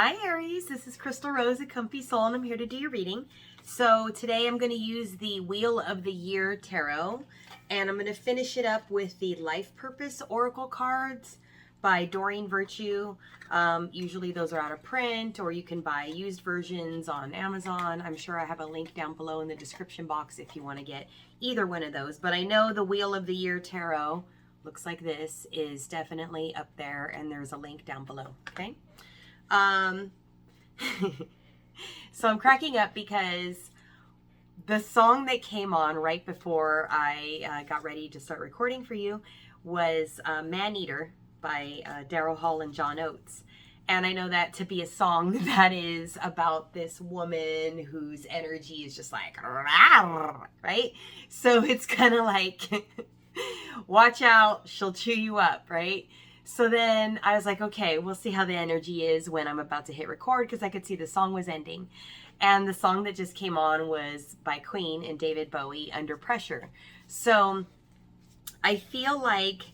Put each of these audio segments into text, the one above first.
Hi Aries, this is Crystal Rose at Comfy Soul and I'm here to do your reading. So today I'm going to use the Wheel of the Year Tarot and I'm going to finish it up with the Life Purpose Oracle cards by Doreen Virtue. Usually those are out of print or you can buy used versions on Amazon. I'm sure I have a link down below in the description box if you want to get either one of those. But I know the Wheel of the Year Tarot looks like this is definitely up there and there's a link down below, okay? So I'm cracking up because the song that came on right before I got ready to start recording for you was Man Eater by Daryl Hall and John Oates. And I know that to be a song that is about this woman whose energy is just like, right? So it's kind of like, watch out, she'll chew you up, right? So then I was like, okay, we'll see how the energy is when I'm about to hit record because I could see the song was ending. And the song that just came on was by Queen and David Bowie, Under Pressure. So I feel like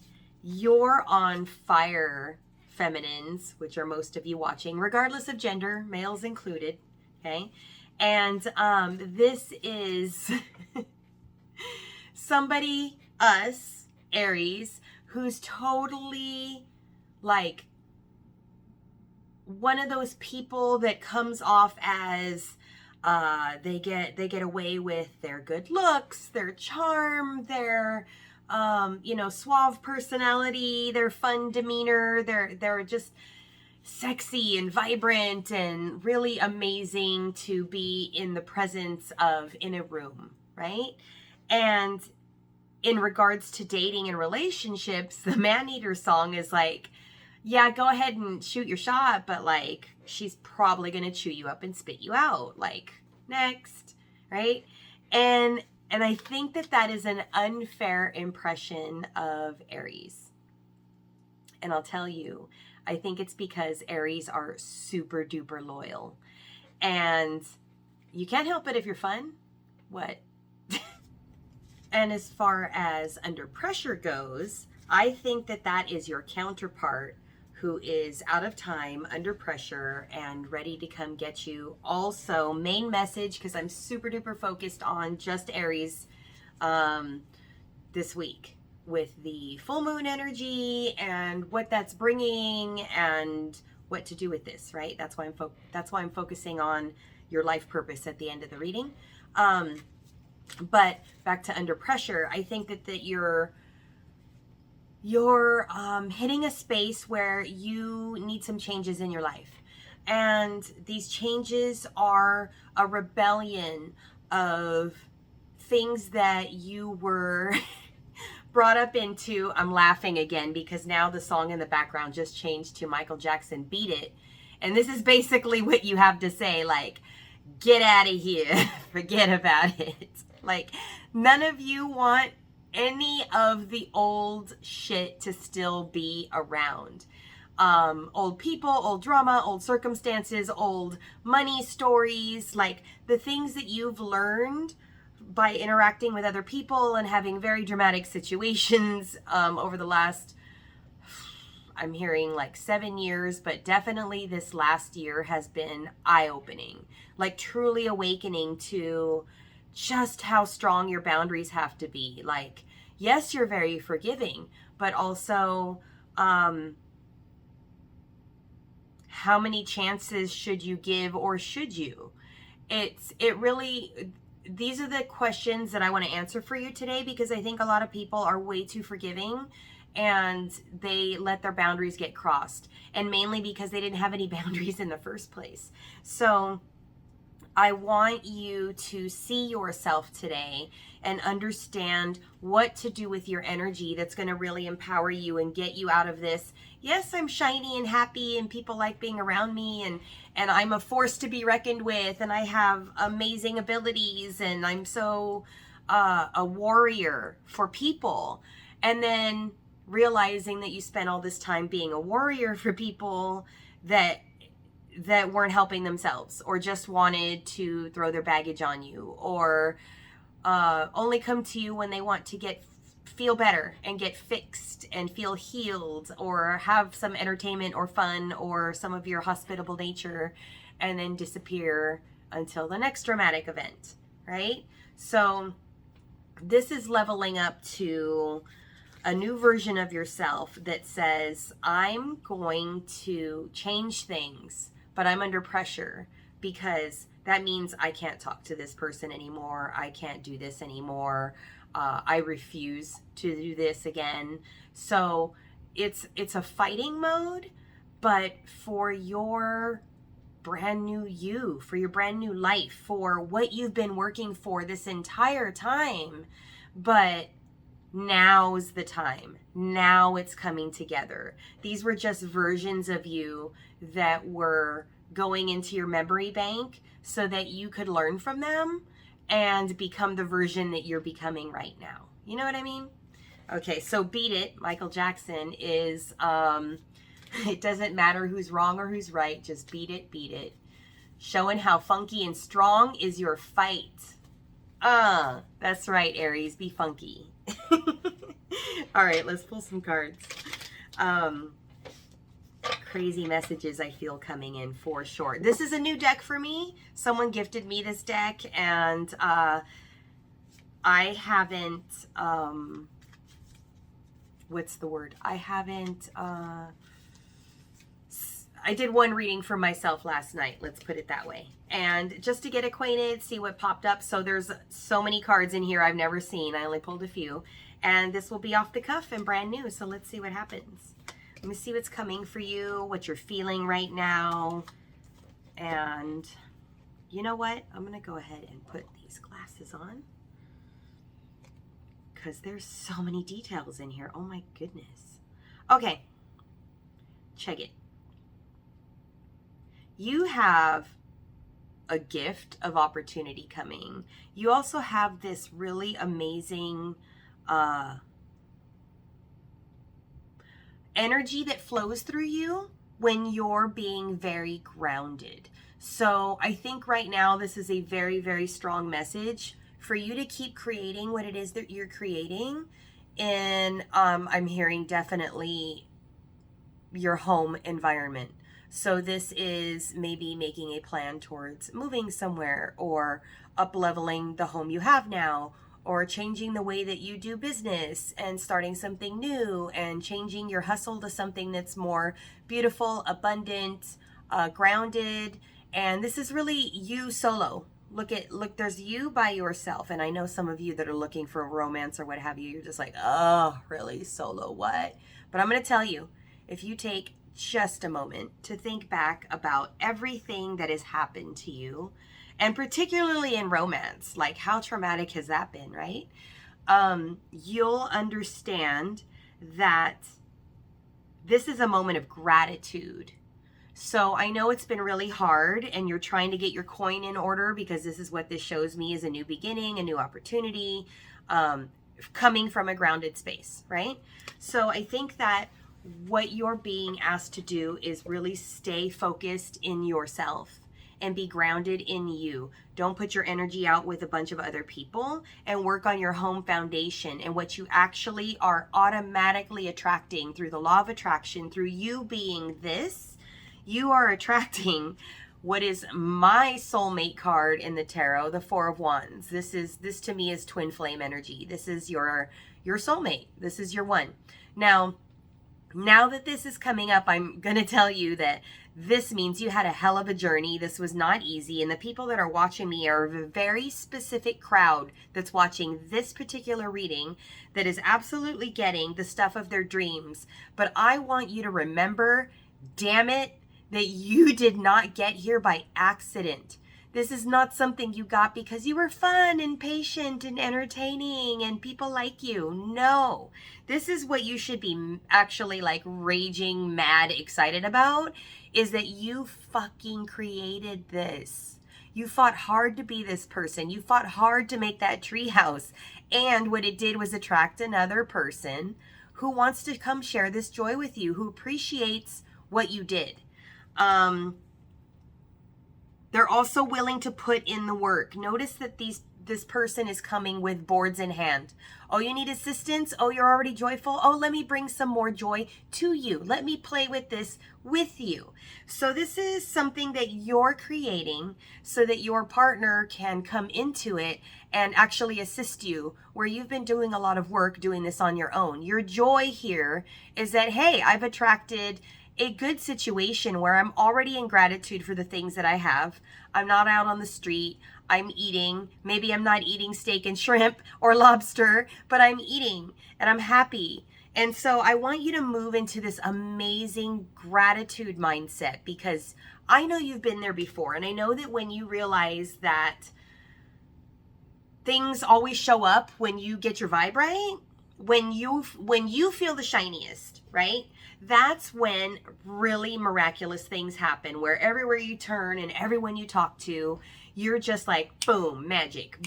you're on fire, feminines, which are most of you watching, regardless of gender, males included, okay? And this is somebody, us, Aries, who's totally like one of those people that comes off as they get away with their good looks, their charm, their suave personality, their fun demeanor, they're just sexy and vibrant and really amazing to be in the presence of in a room, right? And in regards to dating and relationships, the Man Eater song is like, yeah, go ahead and shoot your shot, but like, she's probably going to chew you up and spit you out. Like, next, right? And I think that is an unfair impression of Aries. And I'll tell you, I think it's because Aries are super duper loyal. And you can't help it if you're fun. What? And as far as Under Pressure goes, I think that is your counterpart who is out of time, under pressure, and ready to come get you. Also, main message, because I'm super duper focused on just Aries this week with the full moon energy and what that's bringing and what to do with this, right? That's why I'm focusing on your life purpose at the end of the reading. But back to Under Pressure, I think that you're hitting a space where you need some changes in your life. And these changes are a rebellion of things that you were brought up into. I'm laughing again because now the song in the background just changed to Michael Jackson, Beat It. And this is basically what you have to say, like, get out of here, forget about it. Like, none of you want any of the old shit to still be around. Old people, old drama, old circumstances, old money stories, like the things that you've learned by interacting with other people and having very dramatic situations over the last, I'm hearing like 7 years, but definitely this last year has been eye-opening, like truly awakening to just how strong your boundaries have to be. Like, yes, you're very forgiving, but also how many chances should you give, or should you? These are the questions that I want to answer for you today, because I think a lot of people are way too forgiving and they let their boundaries get crossed, and mainly because they didn't have any boundaries in the first place. So I want you to see yourself today and understand what to do with your energy that's going to really empower you and get you out of this. Yes, I'm shiny and happy and people like being around me and I'm a force to be reckoned with and I have amazing abilities and I'm so a warrior for people. And then realizing that you spent all this time being a warrior for people that weren't helping themselves, or just wanted to throw their baggage on you, or only come to you when they want to get feel better and get fixed and feel healed, or have some entertainment or fun or some of your hospitable nature, and then disappear until the next dramatic event, right? So this is leveling up to a new version of yourself that says, I'm going to change things, but I'm under pressure because that means I can't talk to this person anymore. I can't do this anymore. I refuse to do this again. So it's a fighting mode, but for your brand new you, for your brand new life, for what you've been working for this entire time. But now's the time. Now it's coming together. These were just versions of you that were going into your memory bank so that you could learn from them and become the version that you're becoming right now. You know what I mean? Okay, so Beat It, Michael Jackson, is, it doesn't matter who's wrong or who's right, just beat it, beat it. Showing how funky and strong is your fight. That's right, Aries, be funky. All right, let's pull some cards. Crazy messages I feel coming in for sure. This is a new deck for me. Someone gifted me this deck, and I haven't, what's the word? I did one reading for myself last night, let's put it that way. And just to get acquainted, see what popped up. So there's so many cards in here I've never seen. I only pulled a few. And this will be off the cuff and brand new. So let's see what happens. Let me see what's coming for you, what you're feeling right now. And you know what? I'm going to go ahead and put these glasses on, because there's so many details in here. Oh my goodness. Okay. Check it. You have a gift of opportunity coming. You also have this really amazing energy that flows through you when you're being very grounded. So I think right now this is a very, very strong message for you to keep creating what it is that you're creating. And I'm hearing definitely your home environment. So this is maybe making a plan towards moving somewhere, or up-leveling the home you have now, or changing the way that you do business and starting something new, and changing your hustle to something that's more beautiful, abundant, grounded. And this is really you solo. Look, there's you by yourself. And I know some of you that are looking for a romance or what have you, you're just like, oh, really, solo, what? But I'm going to tell you, if you take just a moment to think back about everything that has happened to you, and particularly in romance, like how traumatic has that been, right? You'll understand that this is a moment of gratitude. So I know it's been really hard, and you're trying to get your coin in order, because this is what this shows me, is a new beginning, a new opportunity, coming from a grounded space, right? So I think that what you're being asked to do is really stay focused in yourself and be grounded in you. Don't put your energy out with a bunch of other people, and work on your home foundation and what you actually are automatically attracting through the law of attraction. Through you being this, you are attracting what is my soulmate card in the tarot, the Four of Wands. This to me is twin flame energy. This is your soulmate. This is your one. Now that this is coming up, I'm going to tell you that this means you had a hell of a journey. This was not easy. And the people that are watching me are a very specific crowd that's watching this particular reading that is absolutely getting the stuff of their dreams. But I want you to remember, damn it, that you did not get here by accident. This is not something you got because you were fun and patient and entertaining and people like you. No, this is what you should be actually like raging, mad, excited about, is that you fucking created this. You fought hard to be this person. You fought hard to make that treehouse. And what it did was attract another person who wants to come share this joy with you, who appreciates what you did. They're also willing to put in the work. Notice that these this person is coming with boards in hand. Oh, you need assistance? Oh, you're already joyful? Oh, let me bring some more joy to you. Let me play with this with you. So this is something that you're creating so that your partner can come into it and actually assist you, where you've been doing a lot of work doing this on your own. Your joy here is that, hey, I've attracted a good situation where I'm already in gratitude for the things that I have. I'm not out on the street. I'm eating. Maybe I'm not eating steak and shrimp or lobster, but I'm eating and I'm happy. And so I want you to move into this amazing gratitude mindset, because I know you've been there before. And I know that when you realize that things always show up when you get your vibe right, when you feel the shiniest, right? That's when really miraculous things happen, where everywhere you turn and everyone you talk to, you're just like, boom, magic,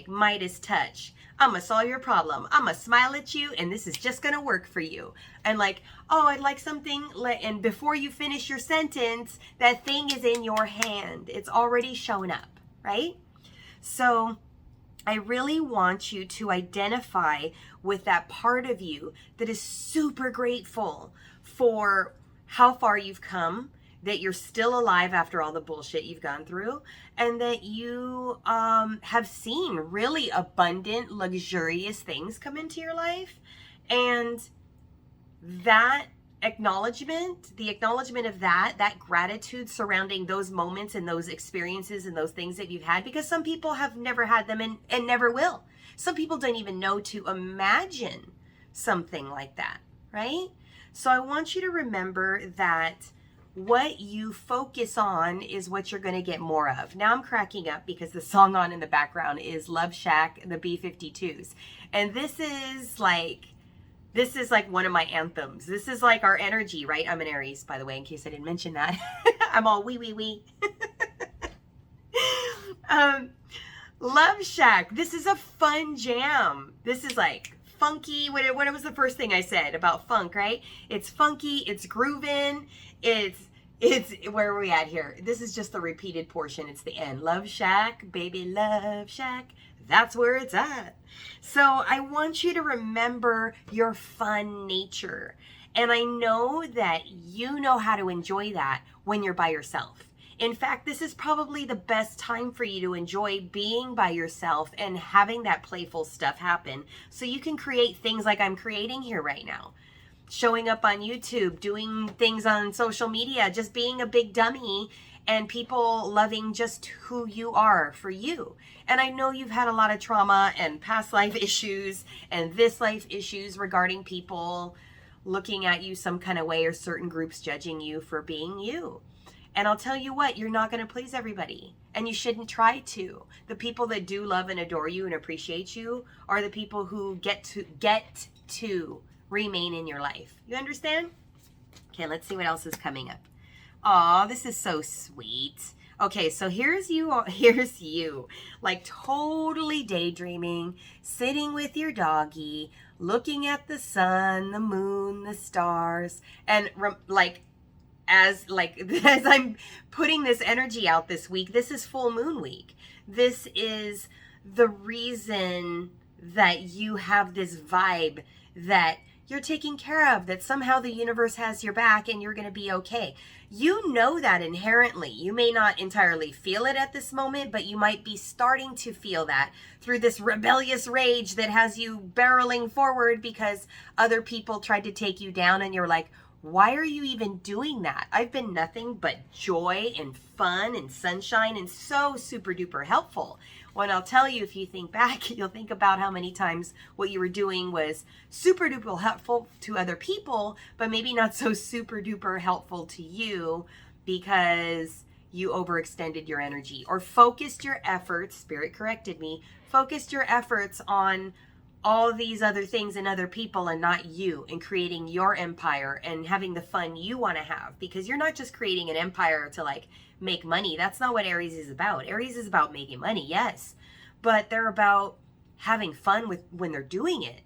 Midas touch. I'm gonna solve your problem. I'm gonna smile at you, and this is just gonna work for you. And like, oh, I'd like something, and before you finish your sentence, that thing is in your hand. It's already shown up, right? So I really want you to identify with that part of you that is super grateful for how far you've come, that you're still alive after all the bullshit you've gone through, and that you have seen really abundant, luxurious things come into your life. And that acknowledgement, the acknowledgement of that gratitude surrounding those moments and those experiences and those things that you've had, because some people have never had them and never will. Some people don't even know to imagine something like that, right? So I want you to remember that what you focus on is what you're going to get more of. Now I'm cracking up because the song on in the background is Love Shack, the B-52s. And this is like one of my anthems. This is like our energy, right? I'm an Aries, by the way, in case I didn't mention that. I'm all wee. Love Shack. This is a fun jam. This is like funky. What was the first thing I said about funk, right? It's funky. It's grooving. It's where are we at here? This is just the repeated portion. It's the end. Love Shack, baby, Love Shack. That's where it's at. So I want you to remember your fun nature. And I know that you know how to enjoy that when you're by yourself. In fact, this is probably the best time for you to enjoy being by yourself and having that playful stuff happen, so you can create things like I'm creating here right now. Showing up on YouTube, doing things on social media, just being a big dummy, and people loving just who you are for you. And I know you've had a lot of trauma and past life issues and this life issues regarding people looking at you some kind of way, or certain groups judging you for being you. And I'll tell you what, you're not going to please everybody, and you shouldn't try to. The people that do love and adore you and appreciate you are the people who get to remain in your life. You understand? Okay, let's see what else is coming up. Aw, this is so sweet. Okay, so here's you, like totally daydreaming, sitting with your doggy, looking at the sun, the moon, the stars, and as I'm putting this energy out this week, this is full moon week. This is the reason that you have this vibe that you're taken care of, that somehow the universe has your back and you're going to be okay. You know that inherently. You may not entirely feel it at this moment, but you might be starting to feel that through this rebellious rage that has you barreling forward because other people tried to take you down, and you're like, why are you even doing that? I've been nothing but joy and fun and sunshine and so super duper helpful. When I'll tell you, if you think back, you'll think about how many times what you were doing was super duper helpful to other people, but maybe not so super duper helpful to you because you overextended your energy or focused your efforts, Spirit corrected me, focused your efforts on all these other things and other people and not you, and creating your empire and having the fun you want to have, because you're not just creating an empire to like make money. That's not what Aries is about. Aries is about making money, yes, but they're about having fun with when they're doing it.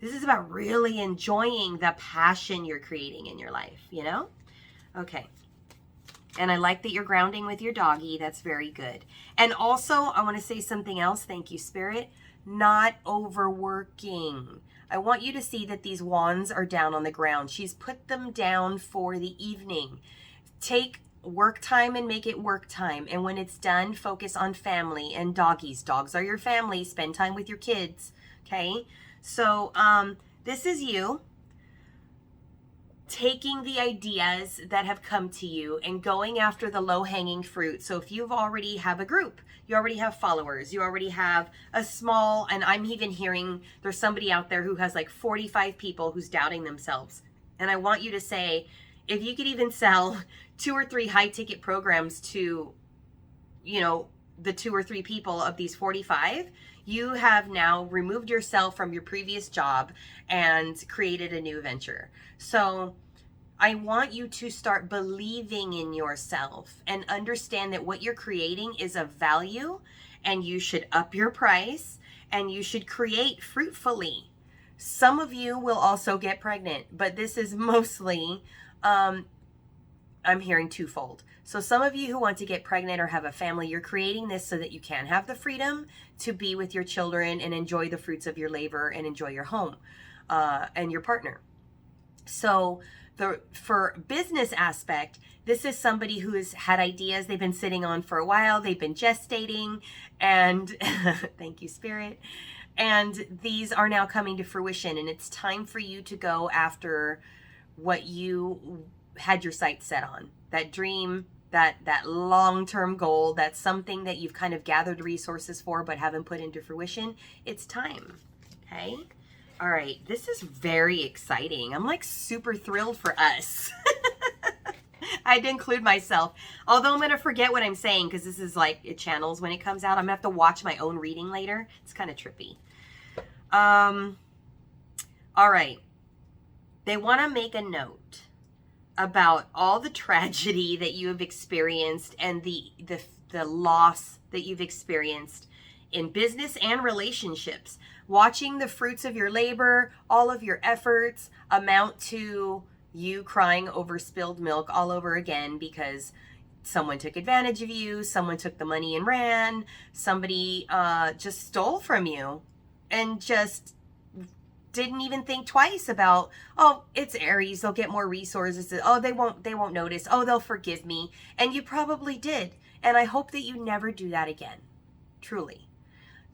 This is about really enjoying the passion you're creating in your life, you know? Okay. And I like that you're grounding with your doggy. That's very good. And also, I want to say something else. Thank you, Spirit. Not overworking. I want you to see that these wands are down on the ground. She's put them down for the evening. Take work time and make it work time. And when it's done, focus on family and doggies. Dogs are your family. Spend time with your kids. Okay? So, this is you taking the ideas that have come to you and going after the low-hanging fruit. So if you've already have a group, you already have followers, you already have a small, and I'm even hearing there's somebody out there who has like 45 people who's doubting themselves. And I want you to say, if you could even sell 2 or 3 high-ticket programs to, you know, the 2 or 3 people of these 45, you have now removed yourself from your previous job and created a new venture. So I want you to start believing in yourself and understand that what you're creating is of value, and you should up your price and you should create fruitfully. Some of you will also get pregnant, but this is mostly, I'm hearing twofold. So some of you who want to get pregnant or have a family, you're creating this so that you can have the freedom to be with your children and enjoy the fruits of your labor and enjoy your home and your partner. So for business aspect, this is somebody who has had ideas they've been sitting on for a while. They've been gestating, and thank you, Spirit. And these are now coming to fruition, and it's time for you to go after what you had your sights set on. That dream, that long-term goal, that's something that you've kind of gathered resources for but haven't put into fruition. It's time, okay? All right, this is very exciting. I'm like super thrilled for us. I had to include myself. Although I'm going to forget what I'm saying because this is like, it channels when it comes out. I'm going to have to watch my own reading later. It's kind of trippy. All right. They want to make a note about all the tragedy that you have experienced and the loss that you've experienced in business and relationships. Watching the fruits of your labor, all of your efforts amount to you crying over spilled milk all over again because someone took advantage of you, someone took the money and ran, somebody just stole from you and just didn't even think twice about, oh, it's Aries, they'll get more resources. Oh, they won't notice. Oh, they'll forgive me. And you probably did. And I hope that you never do that again. Truly.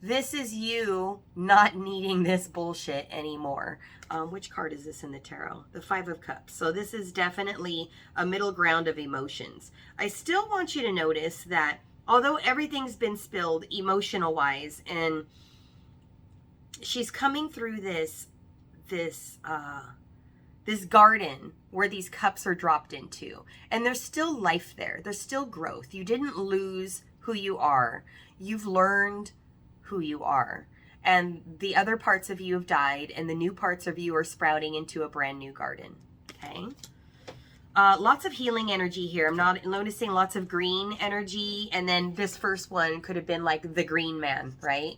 This is you not needing this bullshit anymore. Which card is this in the tarot? The 5 of Cups. So this is definitely a middle ground of emotions. I still want you to notice that although everything's been spilled emotional wise, and she's coming through this garden where these cups are dropped into, and there's still life there. There's still growth. You didn't lose who you are. You've learned who you are, and the other parts of you have died, and the new parts of you are sprouting into a brand new garden. Okay. Lots of healing energy here. I'm not noticing lots of green energy, and then this first one could have been like the Green Man, right?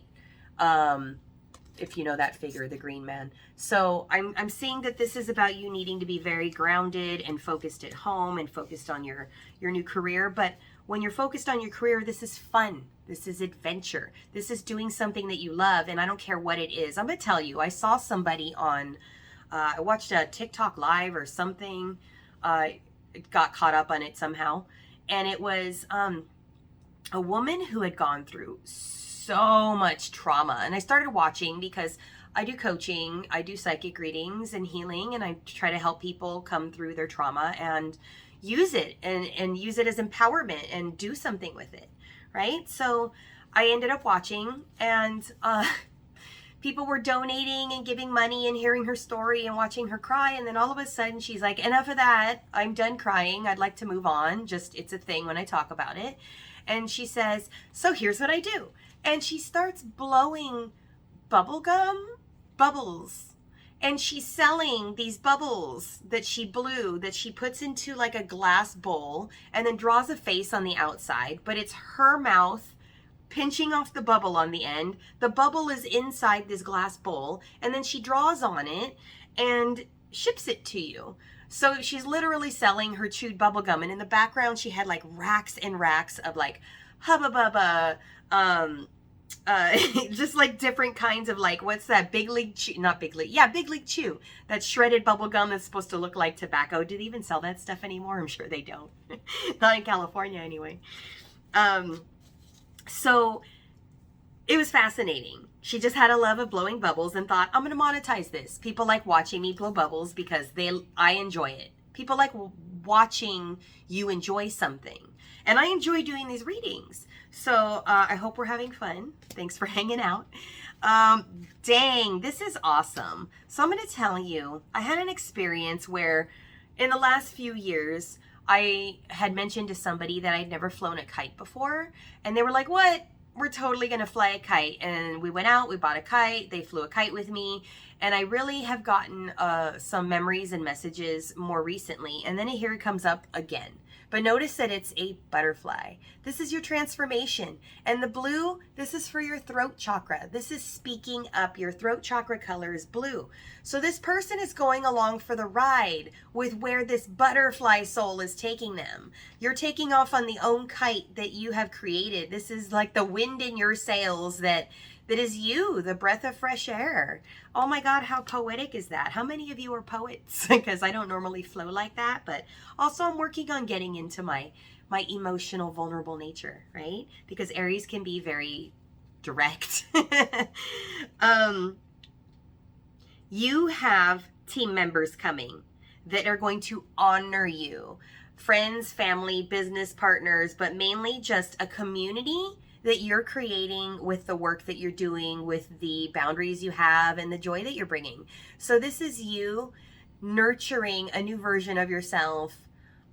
If you know that figure, the Green Man. So I'm seeing that this is about you needing to be very grounded and focused at home and focused on your new career. But when you're focused on your career, this is fun. This is adventure. This is doing something that you love, and I don't care what it is. I'm going to tell you, I saw somebody on, I watched a TikTok live or something, got caught up on it somehow, and it was a woman who had gone through so much trauma. And I started watching because I do coaching, I do psychic readings and healing, and I try to help people come through their trauma and use it and use it as empowerment and do something with it, right? So I ended up watching, and people were donating and giving money and hearing her story and watching her cry. And then all of a sudden she's like, enough of that. I'm done crying. I'd like to move on. Just, it's a thing when I talk about it. And she says, so here's what I do. And she starts blowing bubbles. And she's selling these bubbles that she blew, that she puts into like a glass bowl and then draws a face on the outside. But it's her mouth pinching off the bubble on the end. The bubble is inside this glass bowl, and then she draws on it and ships it to you. So she's literally selling her chewed bubble gum, and in the background she had like racks and racks of like Hubba Bubba, just like different kinds of like, what's that, Big League Chew, not Big League, yeah, Big League Chew, that shredded bubble gum that's supposed to look like tobacco. Do they even sell that stuff anymore? I'm sure they don't. Not in California anyway. So it was fascinating. She just had a love of blowing bubbles and thought, I'm going to monetize this. People like watching me blow bubbles because I enjoy it. People like watching you enjoy something. And I enjoy doing these readings. So I hope we're having fun. Thanks for hanging out. Dang, this is awesome. So I'm going to tell you, I had an experience where in the last few years, I had mentioned to somebody that I'd never flown a kite before. And they were like, what? We're totally going to fly a kite. And we went out, we bought a kite. They flew a kite with me. And I really have gotten some memories and messages more recently. And then here it comes up again. But notice that it's a butterfly. This is your transformation. And the blue, this is for your throat chakra. This is speaking up. Your throat chakra color is blue. So this person is going along for the ride with where this butterfly soul is taking them. You're taking off on the own kite that you have created. This is like the wind in your sails that is you, the breath of fresh air. Oh my God, how poetic is that? How many of you are poets? Because I don't normally flow like that, but also I'm working on getting into my emotional, vulnerable nature, right? Because Aries can be very direct. You have team members coming that are going to honor you. Friends, family, business partners, but mainly just a community that you're creating with the work that you're doing, with the boundaries you have and the joy that you're bringing. So this is you nurturing a new version of yourself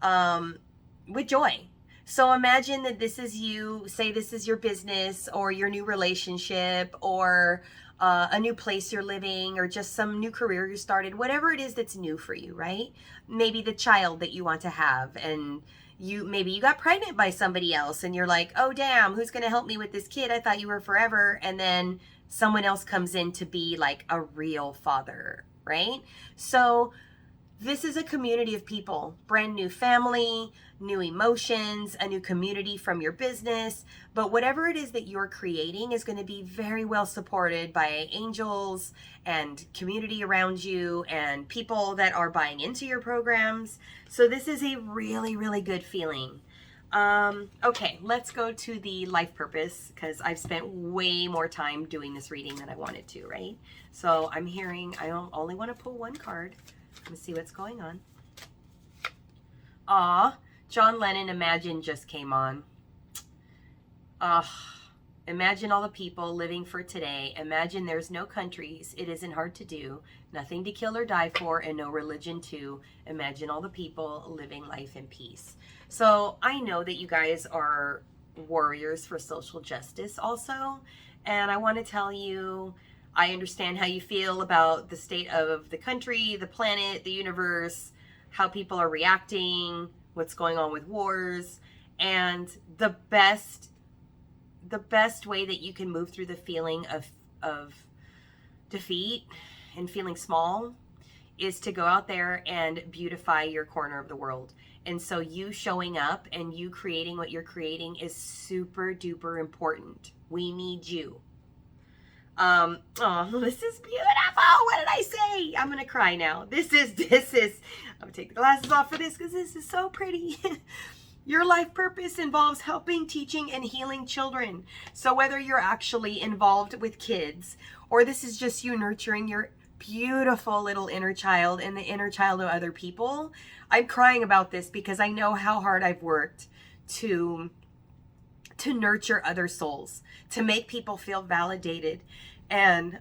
with joy. So imagine that this is you, say this is your business or your new relationship or a new place you're living or just some new career you started, whatever it is that's new for you, right? Maybe the child that you want to have, and maybe you got pregnant by somebody else and you're like, oh damn, who's going to help me with this kid? I thought you were forever. And then someone else comes in to be like a real father, right? So this is a community of people, brand new family, new emotions, a new community from your business. But whatever it is that you're creating is going to be very well supported by angels and community around you and people that are buying into your programs. So this is a really, really good feeling. Okay, let's go to the life purpose, because I've spent way more time doing this reading than I wanted to, right? So I'm hearing, I only want to pull one card. Let's see what's going on. Aw, John Lennon, Imagine just came on. Imagine all the people living for today. Imagine there's no countries. It isn't hard to do. Nothing to kill or die for, and no religion too. Imagine all the people living life in peace. So I know that you guys are warriors for social justice also. And I want to tell you, I understand how you feel about the state of the country, the planet, the universe, how people are reacting, what's going on with wars. And the best way that you can move through the feeling of defeat and feeling small is to go out there and beautify your corner of the world. And so you showing up and you creating what you're creating is super duper important. We need you. Oh, this is beautiful. What did I say? I'm going to cry now. This is, I'm going to take the glasses off for this because this is so pretty. Your life purpose involves helping, teaching, and healing children. So whether you're actually involved with kids or this is just you nurturing your beautiful little inner child and the inner child of other people, I'm crying about this because I know how hard I've worked to nurture other souls, to make people feel validated. And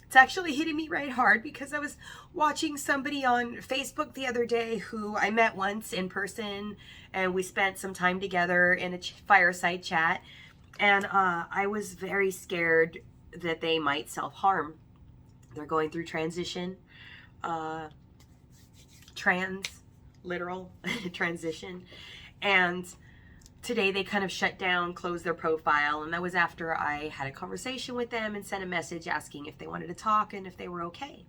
it's actually hitting me right hard because I was watching somebody on Facebook the other day who I met once in person, and we spent some time together in a fireside chat. And I was very scared that they might self-harm. They're going through transition, literal transition. And today they kind of shut down, closed their profile, and that was after I had a conversation with them and sent a message asking if they wanted to talk and if they were okay.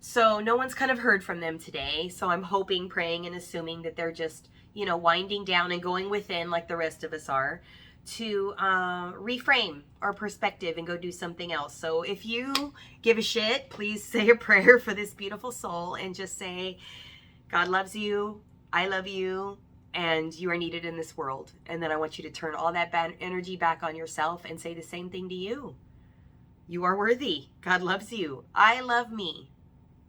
So no one's kind of heard from them today. So I'm hoping, praying, and assuming that they're just, you know, winding down and going within like the rest of us are, to reframe our perspective and go do something else. So if you give a shit, please say a prayer for this beautiful soul and just say, God loves you, I love you, and you are needed in this world. And then I want you to turn all that bad energy back on yourself and say the same thing to you. You are worthy. God loves you. I love me.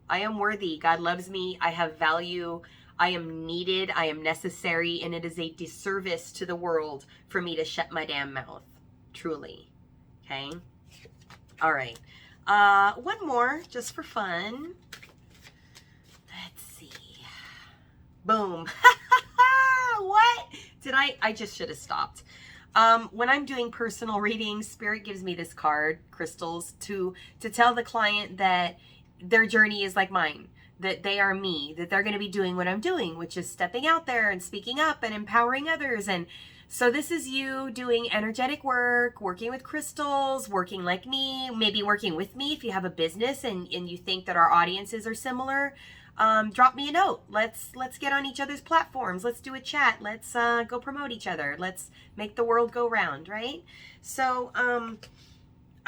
I am worthy. God loves me. I have value. I am needed. I am necessary. And it is a disservice to the world for me to shut my damn mouth. Truly. Okay. All right. One more just for fun. Let's see. Boom. What? I just should have stopped. When I'm doing personal readings, Spirit gives me this card, crystals, to tell the client that their journey is like mine, that they are me, that they're going to be doing what I'm doing, which is stepping out there and speaking up and empowering others. And so this is you doing energetic work, working with crystals, working like me, maybe working with me if you have a business and you think that our audiences are similar. Drop me a note. Let's get on each other's platforms. Let's do a chat. Let's go promote each other. Let's make the world go round, right? So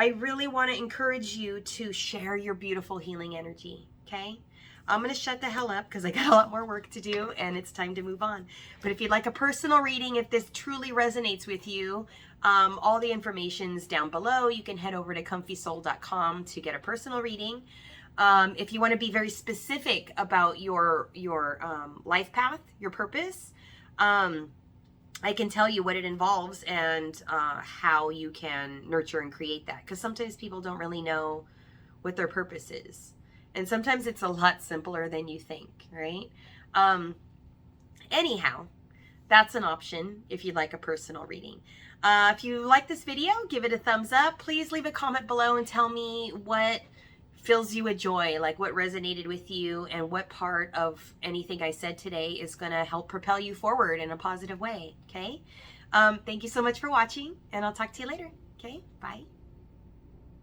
I really want to encourage you to share your beautiful healing energy, okay? I'm going to shut the hell up because I got a lot more work to do and it's time to move on. But if you'd like a personal reading, if this truly resonates with you, all the information's down below. You can head over to comfysoul.com to get a personal reading. If you want to be very specific about your life path, your purpose, I can tell you what it involves and how you can nurture and create that. Because sometimes people don't really know what their purpose is. And sometimes it's a lot simpler than you think, right? Anyhow, that's an option if you'd like a personal reading. If you like this video, give it a thumbs up. Please leave a comment below and tell me what fills you with joy, like what resonated with you and what part of anything I said today is going to help propel you forward in a positive way. Okay. Thank you so much for watching and I'll talk to you later. Okay. Bye.